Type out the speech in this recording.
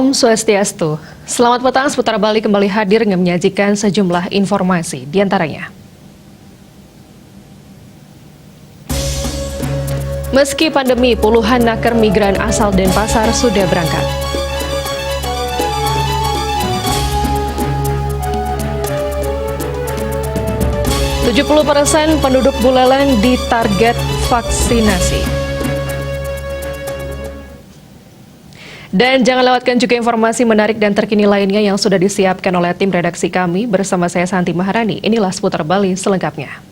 Om Swastiastu. Selamat petang, Seputar Bali kembali hadir menyajikan sejumlah informasi, diantaranya. Meski pandemi, puluhan naker migran asal Denpasar sudah berangkat. %70% penduduk Buleleng ditarget vaksinasi. Dan jangan lewatkan juga informasi menarik dan terkini lainnya yang sudah disiapkan oleh tim redaksi kami bersama saya Santi Maharani. Inilah Seputar Bali selengkapnya.